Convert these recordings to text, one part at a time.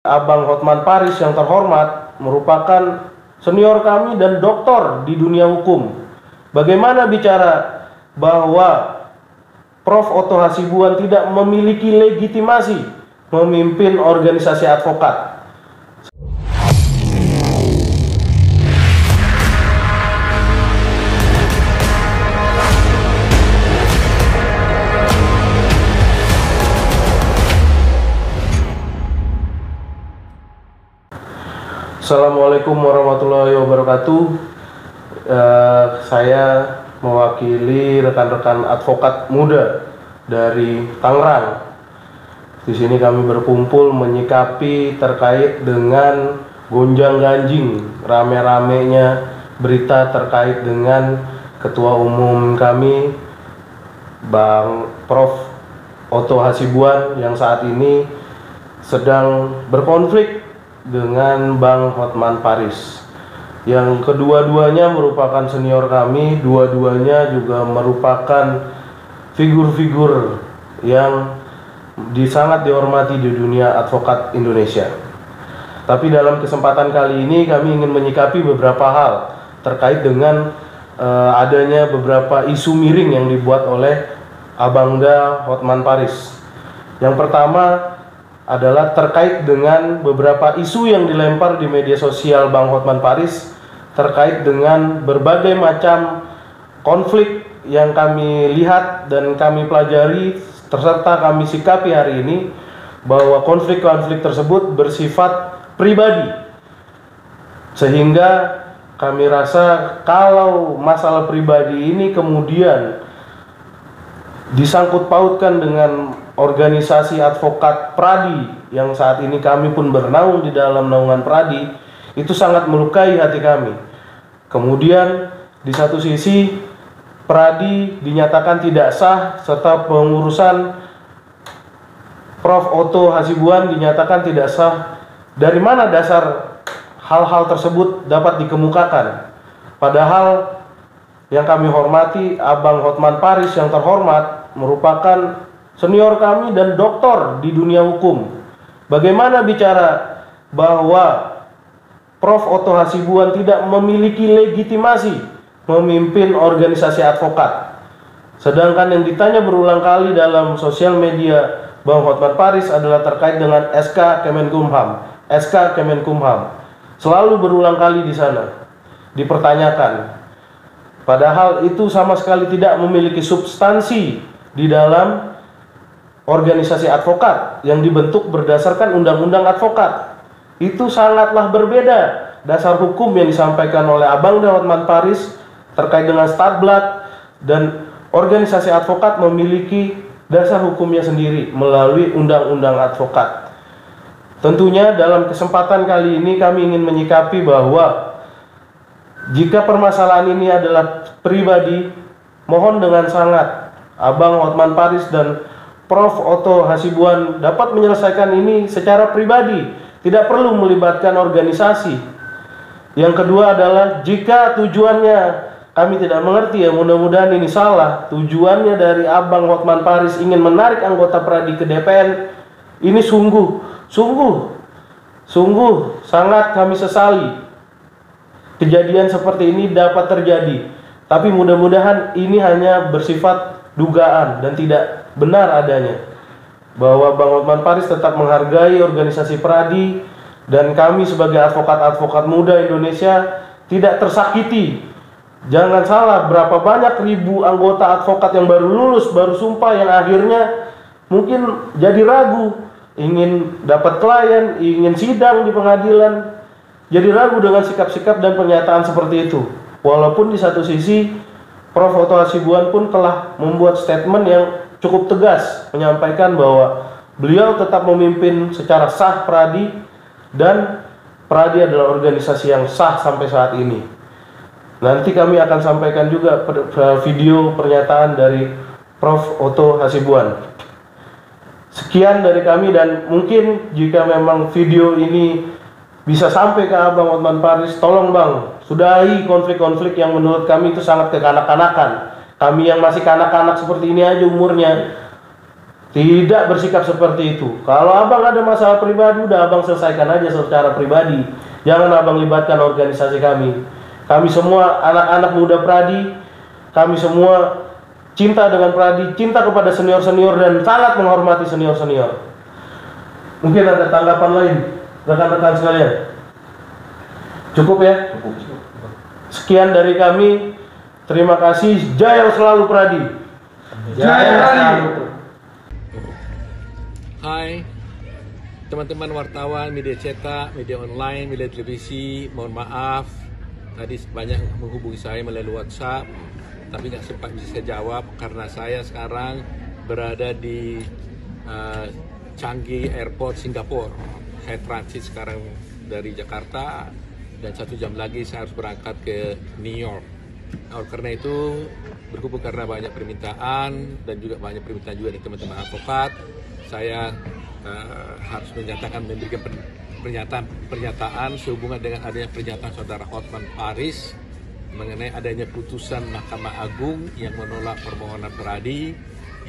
Abang Hotman Paris yang terhormat merupakan senior kami dan doktor di dunia hukum. Bagaimana bicara bahwa Prof. Otto Hasibuan tidak memiliki legitimasi memimpin organisasi advokat? Assalamualaikum warahmatullahi wabarakatuh. Saya mewakili rekan-rekan advokat muda dari Tangerang. Di sini kami berkumpul menyikapi terkait dengan gonjang-ganjing rame-ramenya berita terkait dengan Ketua Umum kami, Bang Prof. Otto Hasibuan, yang saat ini sedang berkonflik dengan Bang Hotman Paris, yang kedua-duanya merupakan senior kami, dua-duanya juga merupakan figur-figur yang sangat dihormati di dunia advokat Indonesia. Tapi dalam kesempatan kali ini kami ingin menyikapi beberapa hal terkait dengan adanya beberapa isu miring yang dibuat oleh Abangda Hotman Paris. Yang pertama adalah terkait dengan beberapa isu yang dilempar di media sosial Bang Hotman Paris terkait dengan berbagai macam konflik yang kami lihat dan kami pelajari serta kami sikapi hari ini, bahwa konflik-konflik tersebut bersifat pribadi, sehingga kami rasa kalau masalah pribadi ini kemudian disangkut pautkan dengan organisasi advokat Pradi yang saat ini kami pun bernaung di dalam naungan Pradi, itu sangat melukai hati kami. Kemudian di satu sisi Pradi dinyatakan tidak sah, serta pengurusan Prof. Otto Hasibuan dinyatakan tidak sah. Dari mana dasar hal-hal tersebut dapat dikemukakan? Padahal yang kami hormati, Abang Hotman Paris yang terhormat merupakan senior kami dan doktor di dunia hukum. Bagaimana bicara bahwa Prof. Otto Hasibuan tidak memiliki legitimasi memimpin organisasi advokat? Sedangkan yang ditanya berulang kali dalam sosial media Bang Hotman Paris adalah terkait dengan SK Kemenkumham. SK Kemenkumham selalu berulang kali di sana dipertanyakan. Padahal itu sama sekali tidak memiliki substansi di dalam organisasi advokat yang dibentuk berdasarkan undang-undang advokat. Itu sangatlah berbeda dasar hukum yang disampaikan oleh Abangda Hotman Paris terkait dengan Stadblad, dan organisasi advokat memiliki dasar hukumnya sendiri melalui undang-undang advokat. Tentunya dalam kesempatan kali ini kami ingin menyikapi bahwa jika permasalahan ini adalah pribadi, mohon dengan sangat Abang Hotman Paris dan Prof. Otto Hasibuan dapat menyelesaikan ini secara pribadi, tidak perlu melibatkan organisasi. Yang kedua adalah jika tujuannya, kami tidak mengerti ya, mudah-mudahan ini salah, tujuannya dari Abang Hotman Paris ingin menarik anggota Pradi ke DPN, ini sungguh sangat kami sesali kejadian seperti ini dapat terjadi. Tapi mudah-mudahan ini hanya bersifat dugaan dan tidak benar adanya, bahwa Bang Hotman Paris tetap menghargai organisasi Pradi dan kami sebagai advokat-advokat muda Indonesia tidak tersakiti. Jangan salah, berapa banyak ribu anggota advokat yang baru lulus, baru sumpah, yang akhirnya mungkin jadi ragu, ingin dapat klien, ingin sidang di pengadilan, jadi ragu dengan sikap-sikap dan pernyataan seperti itu. Walaupun di satu sisi Prof. Otto Hasibuan pun telah membuat statement yang cukup tegas menyampaikan bahwa beliau tetap memimpin secara sah Pradi dan Pradi adalah organisasi yang sah sampai saat ini. Nanti kami akan sampaikan juga video pernyataan dari Prof. Otto Hasibuan. Sekian dari kami, dan mungkin jika memang video ini bisa sampai ke Abang Hotman Paris, tolong Bang, sudahi konflik-konflik yang menurut kami itu sangat kekanak-kanakan. Kami yang masih kanak-kanak seperti ini aja umurnya, Tidak bersikap seperti itu. Kalau abang ada masalah pribadi, udah abang selesaikan aja secara pribadi. Jangan abang libatkan organisasi kami. Kami semua anak-anak muda Pradi, kami semua cinta dengan Pradi, cinta kepada senior-senior dan sangat menghormati senior-senior. Mungkin ada tanggapan lain, rekan-rekan sekalian. Cukup ya? Cukup. Sekian dari kami. Terima kasih. Jaya selalu Pradi. Jaya selalu. Hai teman-teman wartawan, media cetak, media online, media televisi, mohon maaf tadi banyak menghubungi saya melalui WhatsApp tapi nggak sempat bisa saya jawab karena saya sekarang berada di Changi Airport Singapura. Saya transit sekarang dari Jakarta dan 1 jam lagi saya harus berangkat ke New York. Karena itu berhubung karena banyak permintaan dan juga banyak permintaan juga dari teman-teman advokat, saya harus memberikan pernyataan sehubungan dengan adanya pernyataan saudara Hotman Paris mengenai adanya putusan Mahkamah Agung yang menolak permohonan Pradi,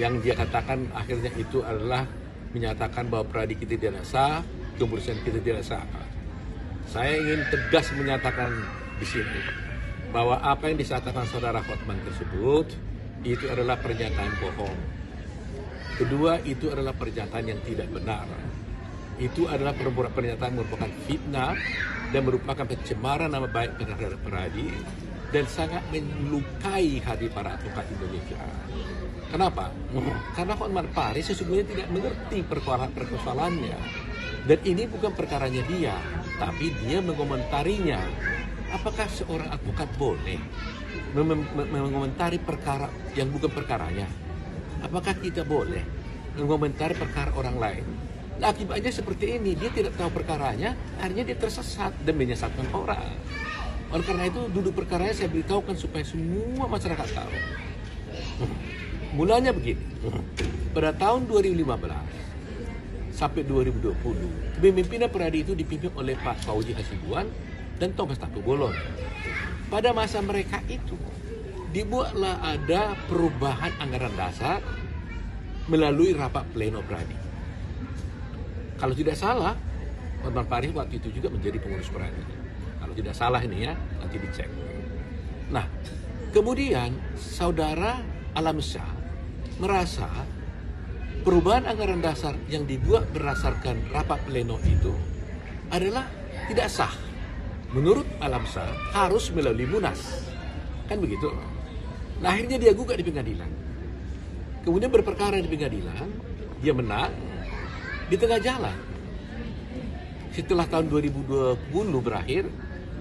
yang dia katakan akhirnya itu adalah menyatakan bahwa Pradi kita tidak sah, keputusan kita tidak sah. Saya ingin tegas menyatakan di sini bahwa apa yang disampaikan saudara Hotman tersebut itu adalah pernyataan bohong. Kedua, itu adalah pernyataan yang tidak benar. Itu adalah pernyataan merupakan fitnah dan merupakan pencemaran nama baik terhadap Pradi dan sangat melukai hati para advokat Indonesia. Kenapa? Karena Hotman Paris sesungguhnya tidak mengerti persoalannya. Dan ini bukan perkaranya dia, tapi dia mengomentarinya. Apakah seorang advokat boleh mengomentari perkara yang bukan perkaranya? Apakah kita boleh mengomentari perkara orang lain? Nah, akibatnya seperti ini, dia tidak tahu perkaranya, akhirnya dia tersesat dan menyesatkan orang. Oleh karena itu, duduk perkaranya saya beritahukan supaya semua masyarakat tahu. Mulanya begini, pada tahun 2015 sampai 2020, pemimpinan Pradi itu dipimpin oleh Pak Fauzi Hasibuan dan Thomas Tapubolon. Pada masa mereka itu, dibuatlah ada perubahan anggaran dasar melalui rapat pleno Pradi. Kalau tidak salah, Hotman Paris waktu itu juga menjadi pengurus Pradi. Kalau tidak salah ini ya, nanti dicek. Nah, kemudian saudara Alamsyah merasa perubahan anggaran dasar yang dibuat berdasarkan rapat pleno itu adalah tidak sah. Menurut Alamsyah harus melalui Munas. Kan begitu? Nah, akhirnya dia gugat di pengadilan. Kemudian berperkara di pengadilan, dia menang di tengah jalan. Setelah tahun 2020 berakhir,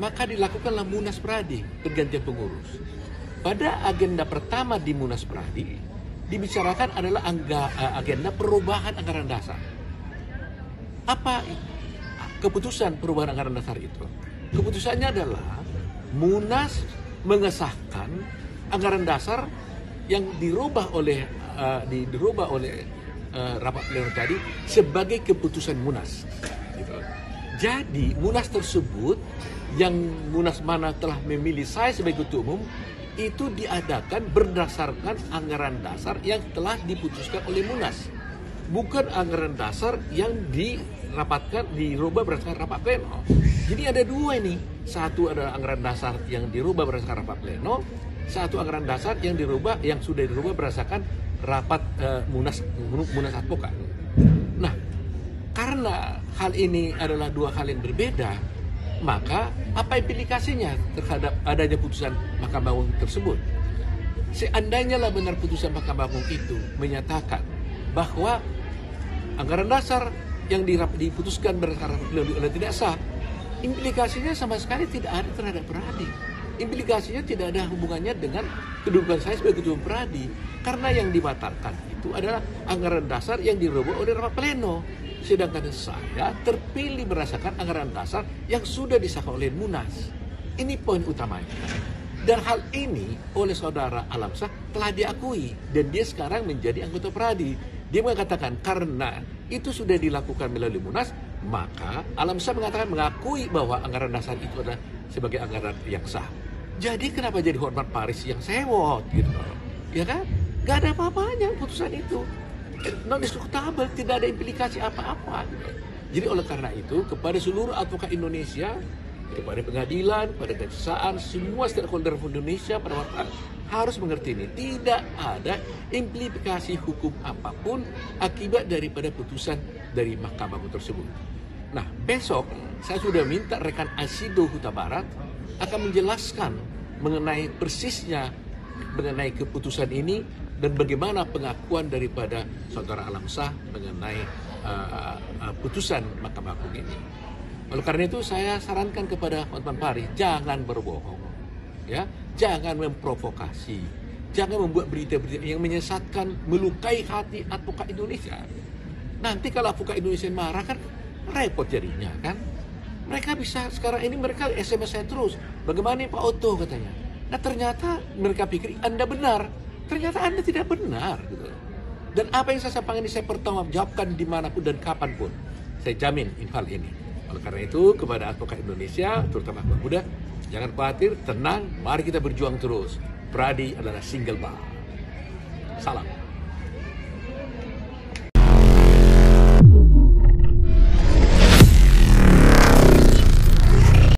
maka dilakukanlah Munas Pradi, pergantian pengurus. Pada agenda pertama di Munas Pradi, dibicarakan adalah agenda perubahan anggaran dasar. Apa keputusan perubahan anggaran dasar itu? Keputusannya adalah Munas mengesahkan anggaran dasar yang dirubah oleh rapat pleno tadi sebagai keputusan Munas. Gitu. Jadi Munas tersebut yang Munas mana telah memilih saya sebagai ketua umum itu diadakan berdasarkan anggaran dasar yang telah diputuskan oleh Munas, bukan anggaran dasar yang dirubah berdasarkan rapat pleno. Jadi ada dua ini, satu adalah anggaran dasar yang dirubah berdasarkan rapat pleno, satu anggaran dasar yang sudah dirubah berdasarkan rapat Munas advokat. Nah, karena hal ini adalah dua hal yang berbeda, maka apa implikasinya terhadap adanya putusan Mahkamah Agung tersebut? Seandainya lah benar putusan Mahkamah Agung itu menyatakan bahwa anggaran dasar yang diputuskan berdasarkan oleh tidak sah, implikasinya sama sekali tidak ada terhadap Pradi. Implikasinya tidak ada hubungannya dengan kedudukan saya sebagai ketua Pradi, karena yang dibatalkan itu adalah anggaran dasar yang dirubah oleh rapat pleno. Sedangkan saya terpilih berdasarkan anggaran dasar yang sudah disahkan oleh Munas. Ini poin utamanya. Dan hal ini oleh saudara Alamsyah telah diakui dan dia sekarang menjadi anggota Pradi. Dia mengatakan karena itu sudah dilakukan melalui Munas, maka Alamsyah mengakui bahwa anggaran dasar itu adalah sebagai anggaran yang sah. Jadi kenapa jadi Hotman Paris yang sewot gitu? Ya kan? Gak ada apa-apanya putusan itu. non-diskutabel, tidak ada implikasi apa-apa. Gitu. Jadi oleh karena itu, kepada seluruh advokat Indonesia, kepada pengadilan, kepada kejaksaan, semua stakeholder Indonesia pada waktu harus mengerti ini. Tidak ada implikasi hukum apapun akibat daripada putusan dari Mahkamah Agung tersebut. Nah, besok saya sudah minta rekan Asido Huta Barat akan menjelaskan mengenai persisnya mengenai keputusan ini dan bagaimana pengakuan daripada saudara Alam Shah mengenai putusan Mahkamah Agung ini. Oleh karena itu saya sarankan kepada teman-teman Pari, jangan berbohong, ya, jangan memprovokasi, jangan membuat berita-berita yang menyesatkan, melukai hati advokat Indonesia. Nanti kalau advokat Indonesia marah kan repot jadinya kan. Mereka bisa sekarang ini mereka SMS saya terus, bagaimana nih Pak Otto katanya. Nah ternyata mereka pikir Anda benar, ternyata Anda tidak benar gitu. Dan apa yang saya sampaikan ini saya pertanggungjawabkan dimanapun dan kapanpun. Saya jamin hal ini. Oleh karena itu kepada advokat Indonesia, terutama anak muda, jangan khawatir, tenang, mari kita berjuang terus. Pradi adalah single bar.